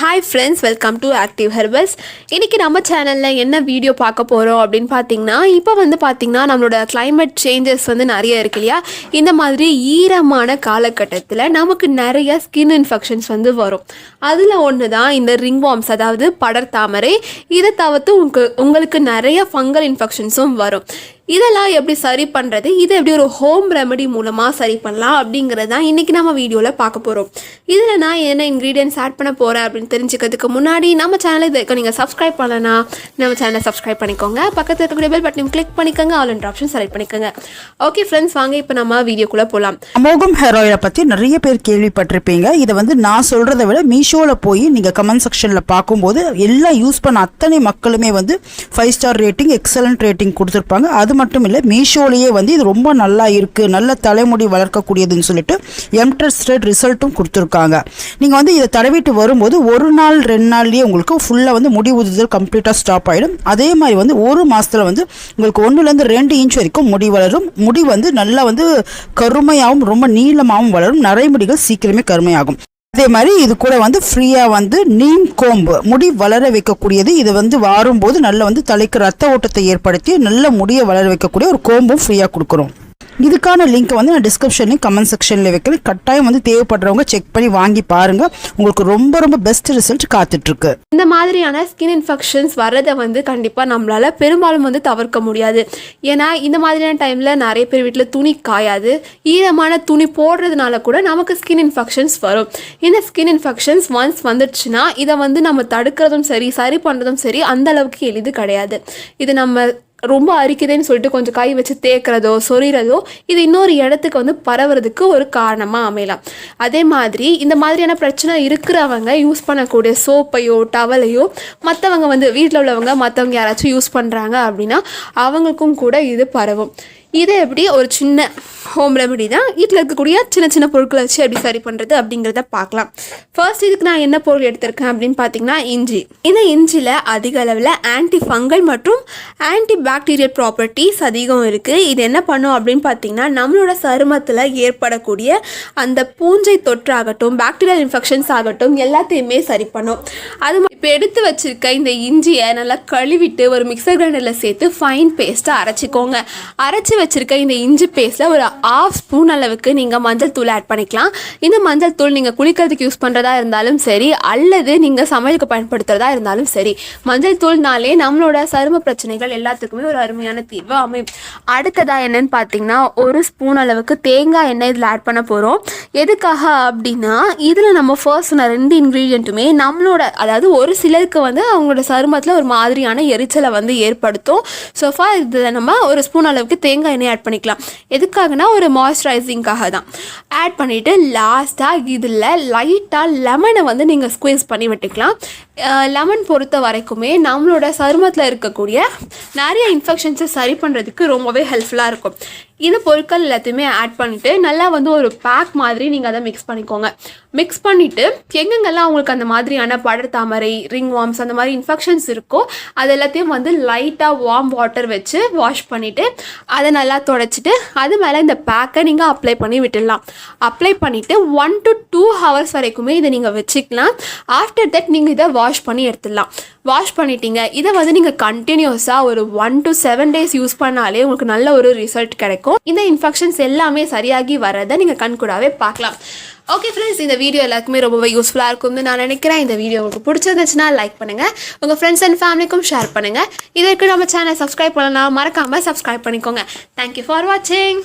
Hi friends, welcome to Active Herbals. இன்னைக்கு நம்ம சேனல்ல என்ன வீடியோ பார்க்க போறோம் அப்படினு பாத்தீங்கன்னா இப்போ பாத்தீங்கன்னா நம்மளோட climate changes நிறைய இருக்கு இல்லையா. இந்த மாதிரி ஈரமான காலகட்டத்துல நமக்கு நிறைய skin infections வரும். அதுல ஒன்னு தான் இந்த ringworms, அதாவது படர் தாமரை. இத தவிர்த்து உங்களுக்கு நிறைய fungal infectionsம் வரும். இதெல்லாம் எப்படி சரி பண்ணுறது, இதை எப்படி ஒரு ஹோம் ரெமெடி மூலமாக சரி பண்ணலாம் அப்படிங்கிறது தான் இன்றைக்கி நம்ம வீடியோவில் பார்க்க போகிறோம். இதில் நான் என்ன இன்க்ரீடியன்ட்ஸ் ஆட் பண்ண போகிறேன் அப்படின்னு தெரிஞ்சுக்கிறதுக்கு முன்னாடி நம்ம சேனலை இதுக்கு நீங்கள் சப்ஸ்கிரைப் பண்ணலன்னா நம்ம சேனலை சப்ஸ்கிரைப் பண்ணிக்கோங்க. பக்கத்தில் இருக்கக்கூடிய பெல் பட்டனையும் கிளிக் பண்ணிக்கோங்க, ஆல் அண்ட் ஆப்ஷன் செலக்ட் பண்ணிக்கோங்க. ஓகே ஃப்ரெண்ட்ஸ், வாங்க இப்போ நம்ம வீடியோக்குள்ளே போகலாம். அமோகம் ஹேர் ஆயிலை பற்றி நிறைய பேர் கேள்விப்பட்டிருப்பீங்க. இதை நான் சொல்கிறத விட மீஷோவில் போய் நீங்கள் கமெண்ட் செக்ஷனில் பார்க்கும்போது எல்லாம் யூஸ் பண்ண அத்தனை மக்களுமே 5 ஸ்டார் ரேட்டிங், எக்ஸலண்ட் ரேட்டிங் கொடுத்துருப்பாங்க. அது மட்டும் இல்லை, மீஷோலேயே இது ரொம்ப நல்லா இருக்குது, நல்ல தலைமுடி வளர்க்கக்கூடியதுன்னு சொல்லிட்டு எம்டெஸ்டட் ரிசல்ட்டும் கொடுத்துருக்காங்க. நீங்கள் இதை தடவிட்டு வரும்போது 1 நாள் 2 நாள்லேயே உங்களுக்கு ஃபுல்லாக முடி உதுதல் கம்ப்ளீட்டாக ஸ்டாப் ஆகிடும். அதே மாதிரி 1 மாதத்தில் உங்களுக்கு 1லேருந்து 2 இன்ச் வரைக்கும் முடி வளரும். முடி நல்லா கருமையாகவும் ரொம்ப நீளமாகவும் வளரும். நரைமுடிகள் சீக்கிரமே கருமையாகும். அதே மாதிரி இது கூட ஃப்ரீயாக நீம் கோம்பு, முடி வளர வைக்கக்கூடியது. இது வாரும்போது நல்ல தலைக்கு ரத்த ஓட்டத்தை ஏற்படுத்தி நல்ல முடியை வளர வைக்கக்கூடிய ஒரு கோம்பும் ஃப்ரீயாக கொடுக்குறோம். இதுக்கான லிங்க் நான் டிஸ்கிரிப்ஷன்லையும் கமெண்ட் செக்ஷனில் வைக்கிறேன். கட்டாயம் தேவைப்படுறவங்க செக் பண்ணி வாங்கி பாருங்க. உங்களுக்கு ரொம்ப ரொம்ப பெஸ்ட் ரிசல்ட் காத்துட்ருக்கு. இந்த மாதிரியான ஸ்கின் இன்ஃபெக்ஷன்ஸ் வர்றதை கண்டிப்பாக நம்மளால் பெரும்பாலும் தவிர்க்க முடியாது. ஏன்னா இந்த மாதிரியான டைமில் நிறைய பேர் வீட்டில் துணி காயாது. ஈரமான துணி போடுறதுனால கூட நமக்கு ஸ்கின் இன்ஃபெக்ஷன்ஸ் வரும். இந்த ஸ்கின் இன்ஃபெக்ஷன்ஸ் ஒன்ஸ் வந்துடுச்சுன்னா இதை நம்ம தடுக்கிறதும் சரி பண்ணுறதும் சரி அந்த அளவுக்கு எளிது கிடையாது. இது நம்ம ரொம்ப அரிக்குதுன்னு சொல்லிட்டு கொஞ்சம் கை வச்சு தேய்க்கிறதோ சொறிகிறதோ இது இன்னொரு இடத்துக்கு பரவுறதுக்கு ஒரு காரணமாக அமையலாம். அதே மாதிரி இந்த மாதிரியான பிரச்சனை இருக்கிறவங்க யூஸ் பண்ணக்கூடிய சோப்பையோ டவலையோ மற்றவங்க வீட்டில் உள்ளவங்க மற்றவங்க யாராச்சும் யூஸ் பண்ணுறாங்க அப்படின்னா அவங்களுக்கும் கூட இது பரவும். இது எப்படி ஒரு சின்ன ஹோம் ரெமெடி தான். வீட்டில் இருக்கக்கூடிய சின்ன சின்ன பொருட்களை வச்சு எப்படி சரி பண்ணுறது அப்படிங்கிறத பார்க்கலாம். ஃபர்ஸ்ட் இதுக்கு நான் என்ன பொருள் எடுத்திருக்கேன் அப்படின்னு பார்த்தீங்கன்னா இஞ்சி. இந்த இஞ்சியில் அதிக அளவில் ஆன்டி ஃபங்கல் மற்றும் ஆன்டி பாக்டீரியல் ப்ராப்பர்ட்டிஸ் அதிகம் இருக்குது. இது என்ன பண்ணும் அப்படின்னு பார்த்தீங்கன்னா நம்மளோட சருமத்தில் ஏற்படக்கூடிய அந்த பூஞ்சை தொற்றாகட்டும், பாக்டீரியல் இன்ஃபெக்ஷன்ஸ் ஆகட்டும் எல்லாத்தையுமே சரி பண்ணும். அது இப்போ எடுத்து வச்சுருக்க இந்த இஞ்சியை நல்லா கழுவிட்டு ஒரு மிக்சர் கிரைண்டரில் சேர்த்து ஃபைன் பேஸ்ட்டாக அரைச்சிக்கோங்க. அரைச்சி வச்சுருக்க இந்த இஞ்சி பேஸ்ட்டில் ஒரு 1/2 ஸ்பூன் அளவுக்கு நீங்கள் மஞ்சள் தூள் ஆட் பண்ணிக்கலாம். இந்த மஞ்சள் தூள் நீங்கள் குளிக்கிறதுக்கு யூஸ் பண்ணுறதா இருந்தாலும் சரி, அல்லது நீங்கள் சமையலுக்கு பயன்படுத்துகிறதா இருந்தாலும் சரி, மஞ்சள் தூள்னாலே நம்மளோட சரும பிரச்சனைகள் எல்லாத்துக்குமே ஒரு அருமையான தீர்வு அமையும். அடுத்ததாக என்னென்னு பார்த்தீங்கன்னா 1 ஸ்பூன் அளவுக்கு தேங்காய் எண்ணெய் இதில் ஆட் பண்ண போகிறோம். எதுக்காக அப்படின்னா இதில் நம்ம ஃபர்ஸ்ட் சொன்ன 2 இன்க்ரீடியண்ட்டுமே நம்மளோட, அதாவது ஒரு சிலருக்கு அவங்களோட சருமத்தில் ஒரு மாதிரியான எரிச்சலை ஏற்படுத்தும். ஸோஃபா இதில் நம்ம 1 ஸ்பூன் அளவுக்கு தேங்காய் எண்ணெய் ஆட் பண்ணிக்கலாம். எதுக்காகனா ஒரு மாய்ஸ்சரைசிங்காக தான். ஆட் பண்ணிவிட்டு லாஸ்ட்டாக இதில் லைட்டாக லெமனை நீங்கள் ஸ்குவீஸ் பண்ணி விட்டுக்கலாம். லெமன் பொறுத்த வரைக்குமே நம்மளோட சருமத்தில் இருக்கக்கூடிய நிறைய இன்ஃபெக்ஷன்ஸை சரி பண்ணுறதுக்கு ரொம்பவே ஹெல்ப்ஃபுல்லாக இருக்கும். இந்த பொருட்கள் எல்லாத்தையுமே ஆட் பண்ணிவிட்டு நல்லா ஒரு பேக் மாதிரி நீங்கள் அதை மிக்ஸ் பண்ணிக்கோங்க. மிக்ஸ் பண்ணிவிட்டு எங்கெங்கெல்லாம் உங்களுக்கு அந்த மாதிரியான படர் தாமரை, ringworms அந்த மாதிரி இன்ஃபெக்ஷன்ஸ் இருக்கோ அது எல்லாத்தையும் லைட்டாக வார்ம் வாட்டர் வச்சு வாஷ் பண்ணிவிட்டு அதை நல்லா தொடச்சிட்டு அது மேலே இந்த பேக்கை நீங்கள் அப்ளை பண்ணி விட்டுடலாம். அப்ளை பண்ணிவிட்டு 1 to 2 hours வரைக்குமே இதை நீங்கள் வச்சுக்கலாம். ஆஃப்டர் தட் நீங்கள் இதை வாஷ் பண்ணி எடுத்துடலாம். வாஷ் பண்ணிட்டீங்க. இதை நீங்கள் கண்டினியூஸாக ஒரு 1 to 7 days யூஸ் பண்ணாலே உங்களுக்கு நல்ல ஒரு ரிசல்ட் கிடைக்கும். இந்த இன்ஃபெக்ஷன்ஸ் எல்லாமே சரியாகி வரதை நீங்கள் கண்கூடாவே பார்க்கலாம். ஓகே ஃப்ரெண்ட்ஸ், இந்த வீடியோ எல்லாருக்குமே ரொம்பவே யூஸ்ஃபுல்லாக இருக்கும்னு நான் நினைக்கிறேன். இந்த வீடியோ உங்களுக்கு பிடிச்சிருந்துச்சுன்னா லைக் பண்ணுங்கள், உங்கள் ஃப்ரெண்ட்ஸ் அண்ட் ஃபேமிலிக்கும் ஷேர் பண்ணுங்கள். இதற்கு நம்ம சேனல் சப்ஸ்கிரைப் பண்ணலாம், மறக்காமல் சப்ஸ்கிரைப் பண்ணிக்கோங்க. தேங்க்யூ ஃபார் வாட்சிங்.